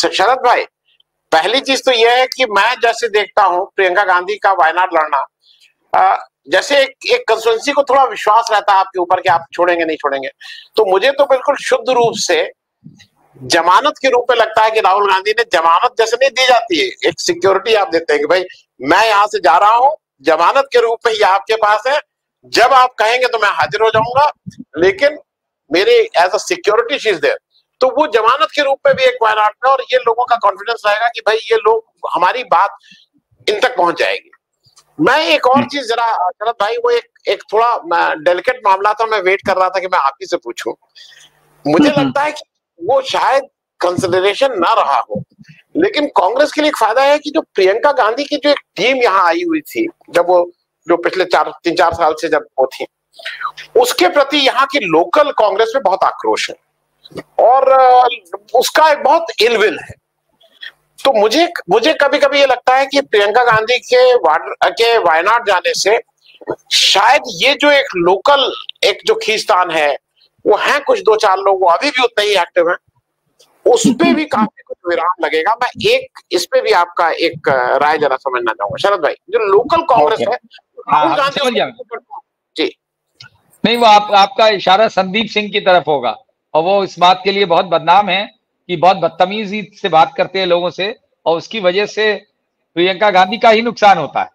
शरद भाई, पहली चीज तो यह है कि मैं जैसे देखता हूं प्रियंका गांधी का वायनाड लड़ना, जैसे एक कंस्टिट्यूंसी को थोड़ा विश्वास रहता है आपके ऊपर कि आप छोड़ेंगे नहीं छोड़ेंगे, तो मुझे तो बिल्कुल शुद्ध रूप से जमानत के रूप में लगता है कि राहुल गांधी ने जमानत जैसे नहीं दी जाती है, एक सिक्योरिटी आप देते हैं कि भाई मैं यहां से जा रहा हूं, जमानत के रूप में ये आपके पास है, जब आप कहेंगे तो मैं हाजिर हो जाऊंगा, लेकिन मेरे as a security she is there. तो वो जमानत के रूप में भी एक वायनाड है, और ये लोगों का कॉन्फिडेंस रहेगा कि भाई ये लोग हमारी बात इन तक पहुंच जाएगी। मैं एक और चीज जरा शरद भाई, वो एक थोड़ा डेलिकेट मामला था, मैं वेट कर रहा था कि मैं आप ही से पूछूं। मुझे लगता है कि वो शायद कंसिडरेशन ना रहा हो, लेकिन कांग्रेस के लिए एक फायदा है कि जो प्रियंका गांधी की जो एक टीम यहाँ आई हुई थी, जब वो जो पिछले 3-4 साल से जब वो थी, उसके प्रति यहाँ की लोकल कांग्रेस में बहुत आक्रोश है और उसका एक बहुत इलविल है। तो मुझे कभी कभी ये लगता है कि प्रियंका गांधी के वायनाड जाने से शायद ये जो एक लोकल एक जो खींचतान है, वो है कुछ 2-4 लोग, वो अभी भी उतने ही एक्टिव हैं, उस पे भी काफी कुछ विराम लगेगा। मैं इस पे भी आपका एक राय जरा समझना चाहूंगा शरद भाई, जो लोकल कांग्रेस है राहुल गांधी जी। नहीं, वो आपका इशारा संदीप सिंह की तरफ होगा, और वो इस बात के लिए बहुत बदनाम है कि बहुत बदतमीजी से बात करते हैं लोगों से, और उसकी वजह से प्रियंका गांधी का ही नुकसान होता है।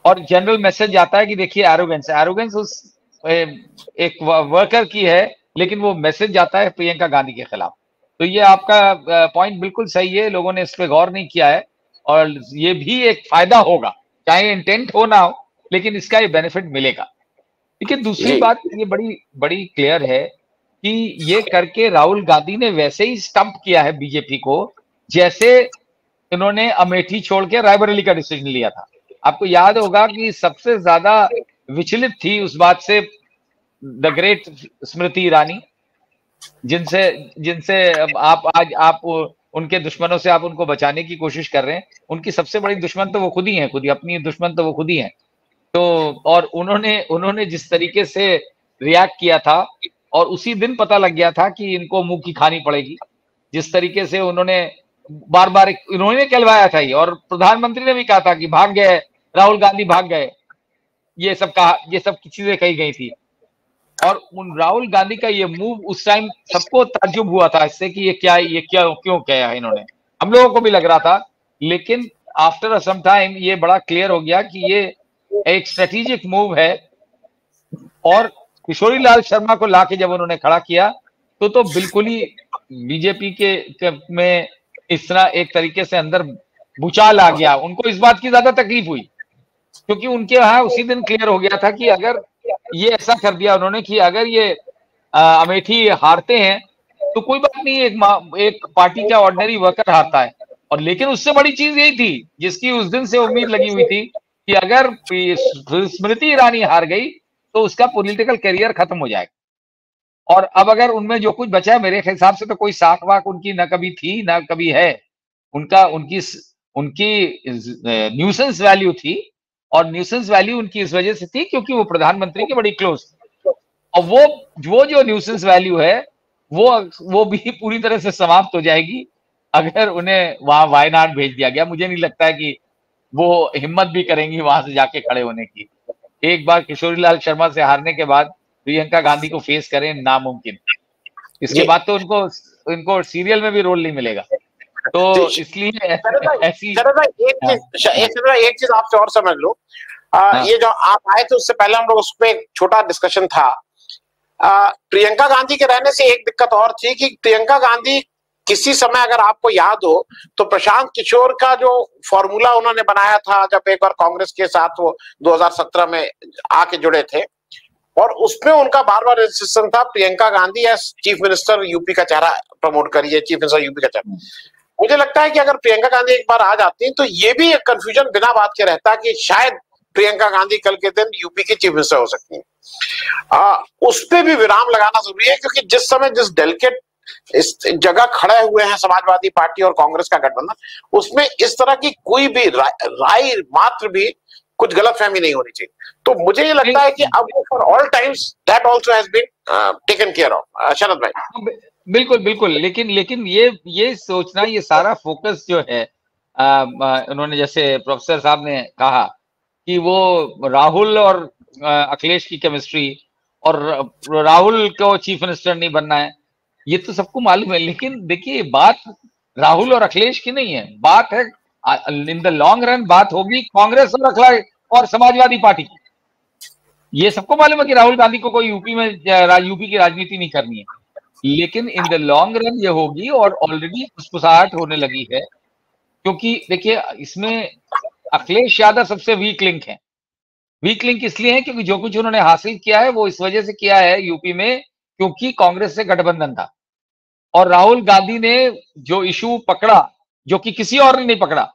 और जनरल मैसेज जाता है कि देखिए एरोगेंस उस एक वर्कर की है, लेकिन वो मैसेज जाता है प्रियंका गांधी के खिलाफ। तो ये आपका पॉइंट बिल्कुल सही है, लोगों ने इस पे गौर नहीं किया है, और ये भी एक फायदा होगा, चाहे इंटेंट हो ना हो, लेकिन इसका ये बेनिफिट मिलेगा। लेकिन दूसरी बात ये बड़ी बड़ी क्लियर है कि ये करके राहुल गांधी ने वैसे ही स्टंप किया है बीजेपी को, जैसे इन्होंने अमेठी छोड़ के रायबरेली का डिसीजन लिया था। आपको याद होगा कि सबसे ज्यादा विचलित थी उस बात से द ग्रेट स्मृति ईरानी, जिनसे आप उनके दुश्मनों से आप उनको बचाने की कोशिश कर रहे हैं। उनकी सबसे बड़ी दुश्मन तो वो खुद ही है, खुद ही अपनी दुश्मन तो वो खुद ही है। तो और उन्होंने जिस तरीके से रिएक्ट किया था, और उसी दिन पता लग गया था कि इनको मुंह की खानी पड़ेगी। जिस तरीके से उन्होंने बार बार इन्होंने कहलवाया था, और प्रधानमंत्री ने भी कहा था कि भाग गए राहुल गांधी, भाग गए, ये सब चीजें कही गई थी। और उन राहुल गांधी का ये मूव उस टाइम सबको ताज्जुब हुआ था इससे कि ये क्यों किया है इन्होंने, हम लोगों को भी लग रहा था। लेकिन आफ्टर सम टाइम ये बड़ा क्लियर हो गया कि ये एक स्ट्रेटेजिक मूव है, और किशोरी लाल शर्मा को लाके जब उन्होंने खड़ा किया तो बिल्कुल ही बीजेपी के में इस तरह एक तरीके से अंदर भूचाल आ गया। उनको इस बात की ज्यादा तकलीफ हुई, क्योंकि उनके यहाँ उसी दिन क्लियर हो गया था कि अगर ये ऐसा कर दिया उन्होंने कि अगर ये अमेठी हारते हैं तो कोई बात नहीं, एक पार्टी का ऑर्डिनरी वर्कर हारता है। और लेकिन उससे बड़ी चीज यही थी जिसकी उस दिन से उम्मीद लगी हुई थी कि अगर स्मृति ईरानी हार गई तो उसका पॉलिटिकल करियर खत्म हो जाएगा। और अब अगर उनमें जो कुछ बचा है, मेरे हिसाब से तो कोई साख वाक उनकी ना कभी थी ना कभी है, उनकी न्यूसेंस वैल्यू थी, और न्यूसेंस वैल्यू उनकी इस वजह से थी क्योंकि वो प्रधानमंत्री के बड़ी क्लोज थी। और वो जो न्यूसेंस वैल्यू है वो भी पूरी तरह से समाप्त हो जाएगी अगर उन्हें वहां वायनाड भेज दिया गया। मुझे नहीं लगता है कि वो हिम्मत भी करेंगी वहां से जाके खड़े होने की। एक बार किशोरी लाल शर्मा से हारने के बाद प्रियंका गांधी को फेस करें, नामुमकिन। इसके बाद तो इनको सीरियल में भी रोल नहीं मिलेगा। तो इसलिए ऐसी एक चीज आपसे और समझ लो, ये जो आप आए थे उससे पहले हम लोग उस पर एक छोटा डिस्कशन था। प्रियंका गांधी के रहने से एक दिक्कत और थी कि प्रियंका गांधी किसी समय, अगर आपको याद हो, तो प्रशांत किशोर का जो फॉर्मूला उन्होंने बनाया था जब एक बार कांग्रेस के साथ वो 2017 में आके जुड़े थे, और उसमें उनका बार बार रेजिस्टेंस था Priyanka Gandhi as chief minister UP का चेहरा प्रमोट करिए, चीफ मिनिस्टर यूपी का चेहरा। मुझे लगता है कि अगर प्रियंका गांधी एक बार आ जाती तो ये भी एक कंफ्यूजन बिना बात के रहता कि शायद प्रियंका गांधी कल के दिन यूपी की चीफ मिनिस्टर हो सकती है। उस पर भी विराम लगाना जरूरी है, क्योंकि जिस समय जिस डेलिकेट इस जगह खड़े हुए हैं समाजवादी पार्टी और कांग्रेस का गठबंधन, उसमें इस तरह की कोई भी राय मात्र भी कुछ गलतफहमी नहीं होनी चाहिए। तो मुझे ये लगता है कि अब for all times that also has been taken care of. Sharad भाई, बिल्कुल, बिल्कुल। लेकिन लेकिन ये सोचना, ये सारा फ़ोकस जो है उन्होंने जैसे प्रोफ़ेसर साहब ने कहा कि वो राहुल और अखिलेश की केमिस्ट्री, और राहुल को चीफ मिनिस्टर नहीं बनना है, ये तो सबको मालूम है। लेकिन देखिए, बात राहुल और अखिलेश की नहीं है, बात है इन द लॉन्ग रन बात होगी कांग्रेस और और समाजवादी पार्टी की। ये सबको मालूम है कि राहुल गांधी को कोई यूपी में यूपी की राजनीति नहीं करनी है, लेकिन इन द लॉन्ग रन ये होगी, और ऑलरेडी फुसफुसाहट होने लगी है। क्योंकि देखिए, इसमें अखिलेश यादव सबसे वीक लिंक है। वीक लिंक इसलिए है क्योंकि जो कुछ उन्होंने हासिल किया है वो इस वजह से किया है यूपी में, क्योंकि कांग्रेस से गठबंधन था। और राहुल गांधी ने जो इशू पकड़ा, जो कि किसी और ने नहीं पकड़ा,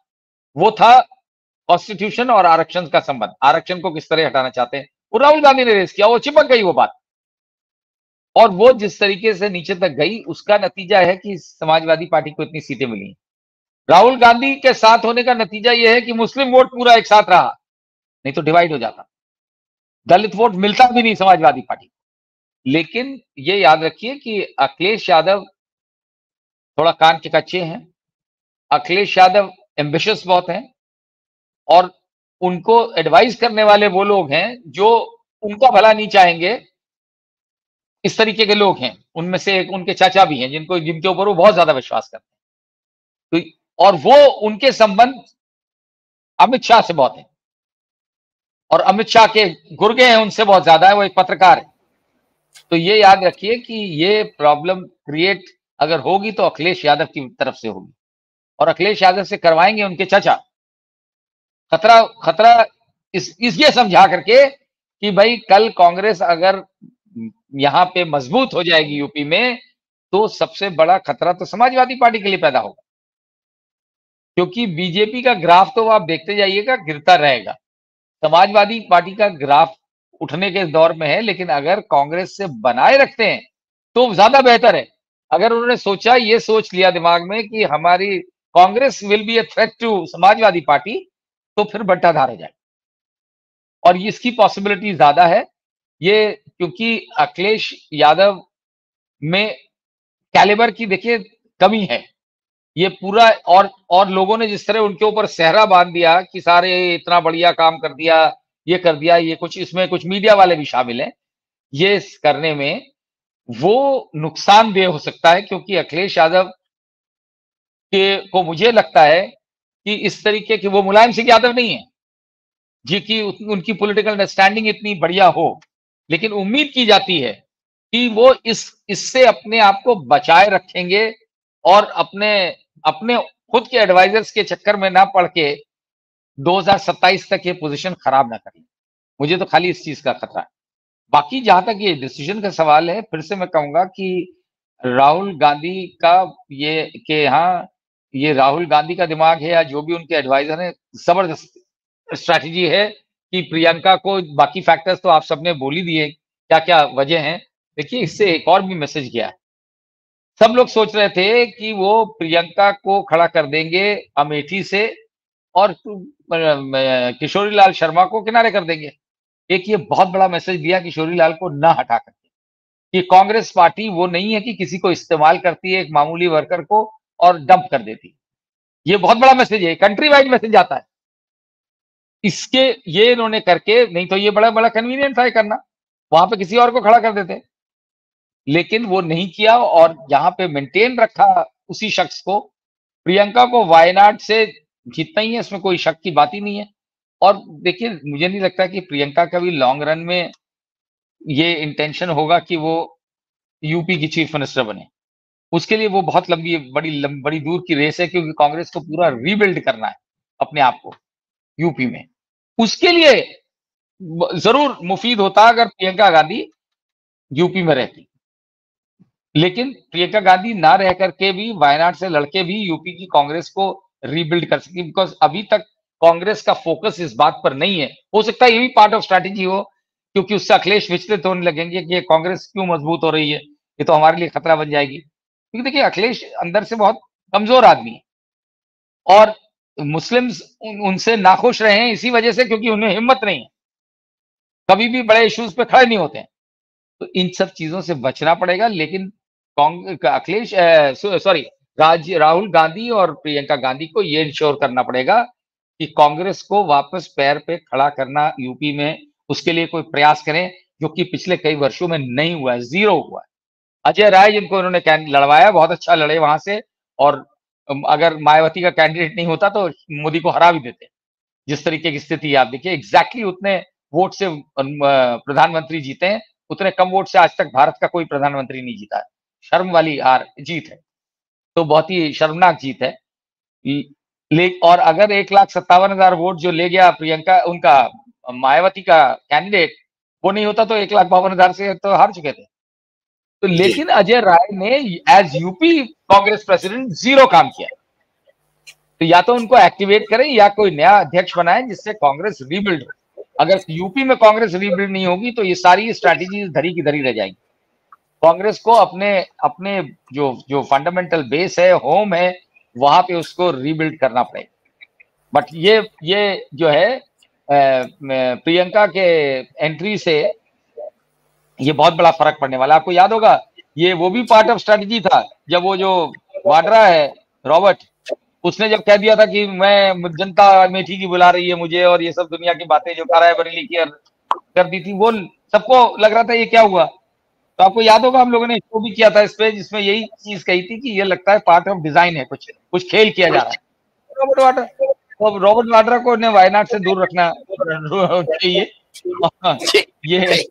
वो था कॉन्स्टिट्यूशन और आरक्षण का संबंध। आरक्षण को किस तरह हटाना चाहते हैं, वो राहुल गांधी ने रेस किया, वो चिपक गई वो बात। और वो जिस तरीके से नीचे तक गई, उसका नतीजा है कि समाजवादी पार्टी को इतनी सीटें मिली। राहुल गांधी के साथ होने का नतीजा यह है कि मुस्लिम वोट पूरा एक साथ रहा, नहीं तो डिवाइड हो जाता। दलित वोट मिलता भी नहीं समाजवादी पार्टी। लेकिन ये याद रखिए कि अखिलेश यादव थोड़ा कान के कच्चे हैं। अखिलेश यादव एम्बिशियस बहुत हैं, और उनको एडवाइस करने वाले वो लोग हैं जो उनका भला नहीं चाहेंगे। इस तरीके के लोग हैं। उनमें से एक उनके चाचा भी हैं, जिनके ऊपर वो बहुत ज्यादा विश्वास करते हैं। तो और वो उनके संबंध अमित शाह से बहुत है, और अमित शाह के गुर्गे हैं उनसे बहुत ज्यादा है, वो एक पत्रकार है। तो ये याद रखिए कि ये प्रॉब्लम क्रिएट अगर होगी तो अखिलेश यादव की तरफ से होगी, और अखिलेश यादव से करवाएंगे उनके चाचा। खतरा खतरा इस ये समझा करके कि भाई कल कांग्रेस अगर यहां पे मजबूत हो जाएगी यूपी में, तो सबसे बड़ा खतरा तो समाजवादी पार्टी के लिए पैदा होगा। क्योंकि बीजेपी का ग्राफ तो आप देखते जाइएगा गिरता रहेगा, समाजवादी पार्टी का ग्राफ उठने के दौर में है। लेकिन अगर कांग्रेस से बनाए रखते हैं तो ज्यादा बेहतर है। अगर उन्होंने सोचा, ये सोच लिया दिमाग में कि हमारी Congress will be a threat to Samajwadi party, तो फिर बंटाधार हो जाए, और इसकी पॉसिबिलिटी ज्यादा है। ये क्योंकि अखिलेश यादव में कैलिबर की देखिए कमी है। ये पूरा, और लोगों ने जिस तरह उनके ऊपर सेहरा बांध दिया कि सारे इतना बढ़िया काम कर दिया, ये कर दिया, ये कुछ इसमें कुछ मीडिया वाले भी शामिल हैं ये करने में, वो नुकसानदेह हो सकता है। क्योंकि अखिलेश यादव के को मुझे लगता है कि इस तरीके की वो मुलायम सिंह यादव नहीं है जी की उनकी पॉलिटिकल अंडरस्टैंडिंग इतनी बढ़िया हो। लेकिन उम्मीद की जाती है कि वो इससे अपने आप को बचाए रखेंगे, और अपने अपने खुद के एडवाइजर्स के चक्कर में ना पड़ के 2027 तक ये पोजीशन खराब ना करें। मुझे तो खाली इस चीज का खतरा है। बाकी जहां तक ये डिसीजन का सवाल है, फिर से मैं कहूंगा कि राहुल गांधी का ये कि हाँ, ये राहुल गांधी का दिमाग है या जो भी उनके एडवाइजर है, जबरदस्त स्ट्रैटेजी है कि प्रियंका को, बाकी फैक्टर्स तो आप सबने बोल ही दिए क्या क्या वजह हैं। देखिए, इससे एक और भी मैसेज गया है। सब लोग सोच रहे थे कि वो प्रियंका को खड़ा कर देंगे अमेठी से, और किशोरी लाल शर्मा को किनारे कर देंगे। एक ये बहुत बड़ा मैसेज दिया किशोरी लाल को ना हटा करके, कि कांग्रेस पार्टी वो नहीं है कि किसी को इस्तेमाल करती है, एक मामूली वर्कर को, और डंप कर देती। ये बहुत बड़ा मैसेज है, कंट्री वाइड मैसेज आता है। इसके ये इन्होंने करके, नहीं तो ये बड़ा बड़ा कन्वीनियंट था ये करना, वहां पे किसी और को खड़ा कर देते। लेकिन वो नहीं किया, और यहाँ पे मेंटेन रखा उसी शख्स को। प्रियंका को वायनाड से जीतना ही है, इसमें कोई शक की बात ही नहीं है। और देखिए, मुझे नहीं लगता कि प्रियंका का भी लॉन्ग रन में ये इंटेंशन होगा कि वो यूपी की चीफ मिनिस्टर बने। उसके लिए वो बहुत बड़ी दूर की रेस है, क्योंकि कांग्रेस को पूरा रीबिल्ड करना है अपने आप को यूपी में। उसके लिए जरूर मुफीद होता अगर प्रियंका गांधी यूपी में रहती। लेकिन प्रियंका गांधी ना रह करके भी, वायनाड से लड़के भी यूपी की कांग्रेस को रीबिल्ड कर सकी, बिकॉज अभी तक कांग्रेस का फोकस इस बात पर नहीं है। हो सकता है ये भी पार्ट ऑफ स्ट्रैटेजी हो, क्योंकि उससे अखिलेश विचलित होने लगेंगे कि ये कांग्रेस क्यों मजबूत हो रही है, ये तो हमारे लिए खतरा बन जाएगी। क्योंकि देखिए, अखिलेश अंदर से बहुत कमजोर आदमी है, और मुस्लिम्स उनसे नाखुश रहे हैं इसी वजह से, क्योंकि उन्हें हिम्मत नहीं है, कभी भी बड़े इश्यूज पे खड़े नहीं होते हैं। तो इन सब चीजों से बचना पड़ेगा। लेकिन अखिलेश सॉरी राहुल गांधी और प्रियंका गांधी को ये इंश्योर करना पड़ेगा कि कांग्रेस को वापस पैर पे खड़ा करना यूपी में, उसके लिए कोई प्रयास करें, जो कि पिछले कई वर्षों में नहीं हुआ है, जीरो हुआ है। अजय राय जिनको उन्होंने लड़वाया, बहुत अच्छा लड़े वहां से, और अगर मायावती का कैंडिडेट नहीं होता तो मोदी को हरा भी देते। जिस तरीके की स्थिति आप देखिए, एग्जैक्टली उतने वोट से प्रधानमंत्री जीते हैं, उतने कम वोट से आज तक भारत का कोई प्रधानमंत्री नहीं जीता है। शर्म वाली हार जीत है, तो बहुत ही शर्मनाक जीत है। और अगर 1,57,000 वोट जो ले गया प्रियंका, उनका मायावती का कैंडिडेट, वो नहीं होता तो 1,52,000 से तो हार चुके थे। तो लेकिन अजय राय ने as UP Congress president zero काम किया। तो या तो उनको एक्टिवेट करें या कोई नया अध्यक्ष बनाएं जिससे कांग्रेस रीबिल्ड हो। अगर यूपी में कांग्रेस रीबिल्ड नहीं होगी तो ये सारी स्ट्रैटेजी धरी की धरी रह जाएंगी। कांग्रेस को अपने अपने जो फंडामेंटल बेस है, होम है, वहां पे उसको रीबिल्ड करना पड़ेगा। बट ये जो है प्रियंका के एंट्री से ये बहुत बड़ा फर्क पड़ने वाला। आपको याद होगा, ये वो भी पार्ट ऑफ स्ट्रैटेजी था, जब वो जो वाड्रा है रॉबर्ट, उसने जब कह दिया था कि मैं जनता अमेठी की बुला रही है मुझे, और ये सब दुनिया की बातें जो बरेली की कर दी थी, वो सबको लग रहा था ये क्या हुआ। तो आपको याद होगा हम लोगों ने शो भी किया था इस पे, जिसमें यही चीज कही थी कि ये लगता है पार्ट ऑफ डिजाइन है, कुछ खेल किया जा रहा है। रॉबर्ट वाड्रा को वायनाड से दूर रखना चाहिए। ये